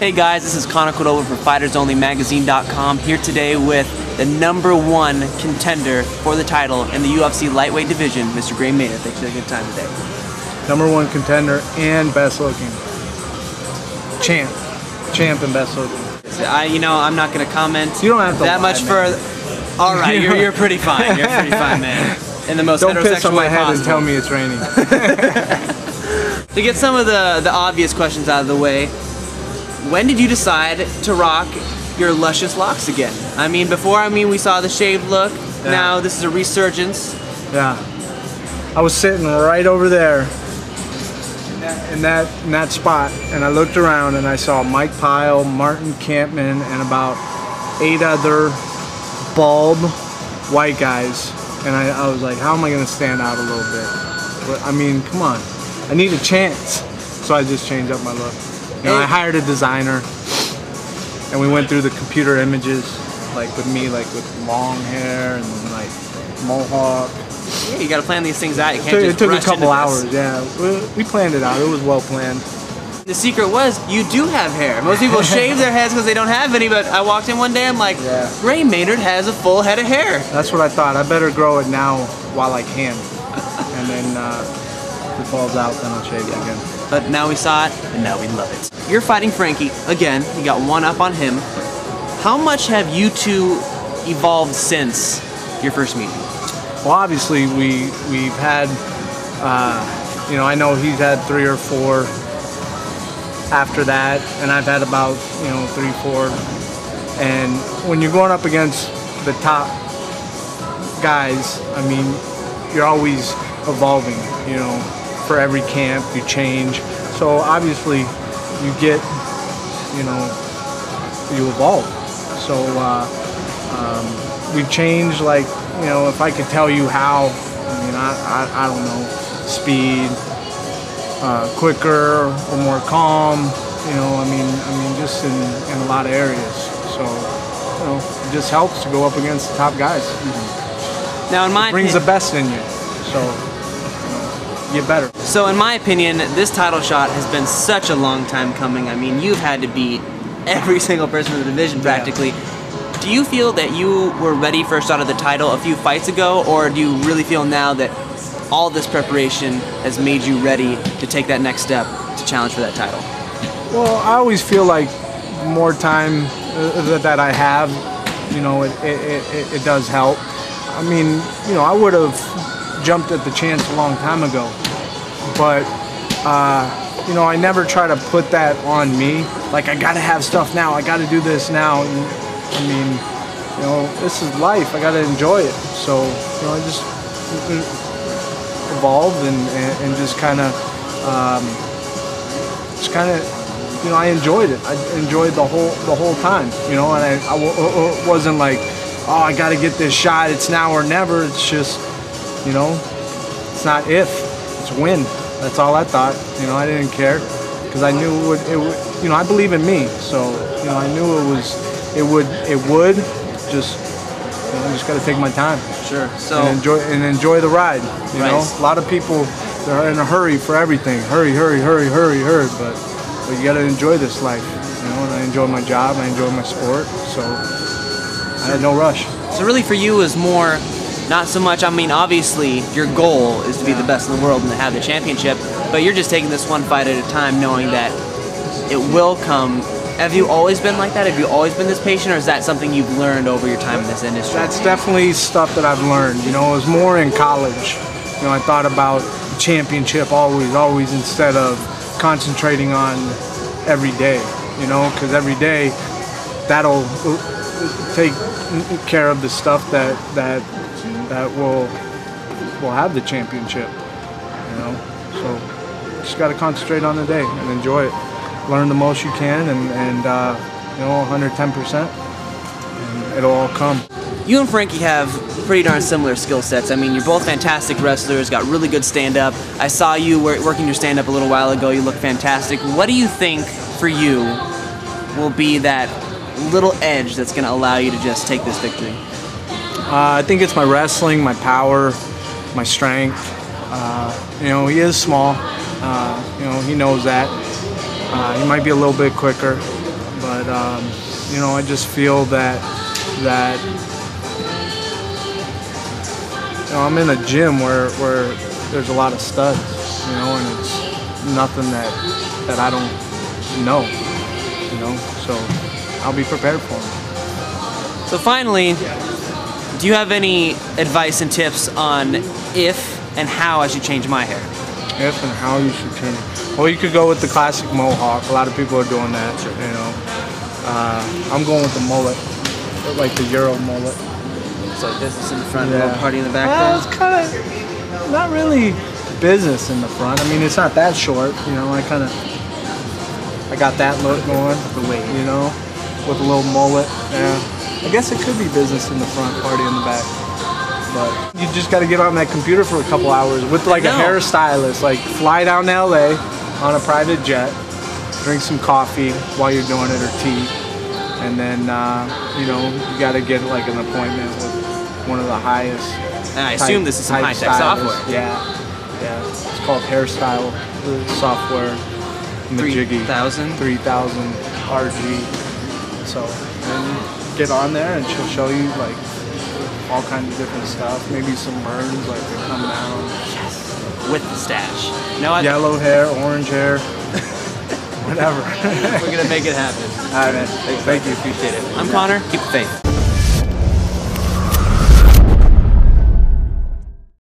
Hey guys, this is Connor Cordova from FightersOnlyMagazine.com here today with the #1 contender for the title in the UFC lightweight division, Mr. MAYNARD. Thanks for a good time today. #1 contender and best looking. Champ and best looking. I'm not going to comment You don't have to that lie, much man. further. All right, you're pretty fine. You're pretty fine, man. In the most Don't heterosexual piss on my way head possible. and tell me it's raining. To get some of the obvious questions out of the way, when did you decide to rock your luscious locks again? Before we saw the shaved look. Yeah. Now this is a resurgence. Yeah. I was sitting right over there in that spot, and I looked around and I saw Mike Pyle, Martin Campman, and about 8 other bald white guys. And I was like, how am I going to stand out a little bit? But, come on. I need a chance. So I just changed up my look. I hired a designer, and we went through the computer images, with long hair and mohawk. Yeah, you got to plan these things out. You can't just It took a rush couple into hours. this. Yeah, we planned it out. It was well planned. The secret was you do have hair. Most people shave their heads because they don't have any, but I walked in one day, I'm like, Yeah. MAYNARD has a full head of hair. That's what I thought. I better grow it now while I can, and then if it falls out, then I'll shave it again. But now we saw it, and now we love it. You're fighting Frankie again. You got one up on him. How much have you two evolved since your first meeting? Well, obviously we've had, I know he's had 3 or 4 after that, and I've had about 3, 4. And when you're going up against the top guys, you're always evolving. For every camp you change. So obviously you get, you evolve. So we've changed. If I could tell you how, I don't know, speed, quicker or more calm, just in a lot of areas. So, it just helps to go up against the top guys. Now, in my brings opinion, the best in you. So, get better. So, in my opinion, this title shot has been such a long time coming. You've had to beat every single person in the division practically. Yeah. Do you feel that you were ready for a shot at the title a few fights ago, or do you really feel now that all this preparation has made you ready to take that next step to challenge for that title? Well, I always feel like the more time that I have, it does help. I would have jumped at the chance a long time ago, but I never try to put that on me. Like, I gotta have stuff now, I gotta do this now. This is life, I gotta enjoy it. So, I just evolved and just kind of, I enjoyed it. I enjoyed the whole time, and I wasn't like, oh, I gotta get this shot, it's now or never. It's just, it's not if, it's when. That's all I thought. I didn't care, because I knew it would, I believe in me. So, I knew it would. Just got to take my time. Sure. So and enjoy the ride. Right. A lot of people, they're in a hurry for everything. Hurry. But you got to enjoy this life. And I enjoy my job. I enjoy my sport. So I had no rush. So really, for you, is more. Not so much, obviously your goal is to be the best in the world and to have the championship, but you're just taking this one fight at a time, knowing that it will come. Have you always been like that? Have you always been this patient, or is that something you've learned over your time in this industry? That's definitely stuff that I've learned. It was more in college. I thought about the championship always, instead of concentrating on every day, because every day that'll take care of the stuff that will have the championship, So just got to concentrate on the day and enjoy it. Learn the most you can, and 110%, and it'll all come. You and Frankie have pretty darn similar skill sets. You're both fantastic wrestlers, got really good stand-up. I saw you working your stand-up a little while ago. You look fantastic. What do you think, for you, will be that little edge that's going to allow you to just take this victory? I think it's my wrestling, my power, my strength. He is small. He knows that. He might be a little bit quicker, But you know, I just feel that you know, I'm in a gym where there's a lot of studs, you know, and it's nothing that I don't know, you know. So I'll be prepared for them. So finally, do you have any advice and tips on if and how I should change my hair? If and how you should change. Well, you could go with the classic mohawk. A lot of people are doing that, you know. I'm going with the mullet, like the Euro mullet. So business in the front, Yeah. a little party in the back. It's kind of not really business in the front. I mean, it's not that short, you know. I got that look going, you know, with a little mullet. Yeah, I guess it could be business in the front, party in the back. But you just got to get on that computer for a couple hours with like a hairstylist. Like fly down to LA on a private jet, drink some coffee while you're doing it or tea, and then you know, you got to get like an appointment with one of the highest. And I assume this is some high-tech software. Yeah. It's called Hairstyle software. 3000 RG. So then get on there and she'll show you like all kinds of different stuff. Maybe some burns like they come down. Yes. With the stash. No, yellow hair, orange hair, whatever. We're gonna make it happen. All right, man. Thank you. Appreciate it. I'm Connor. Keep the faith.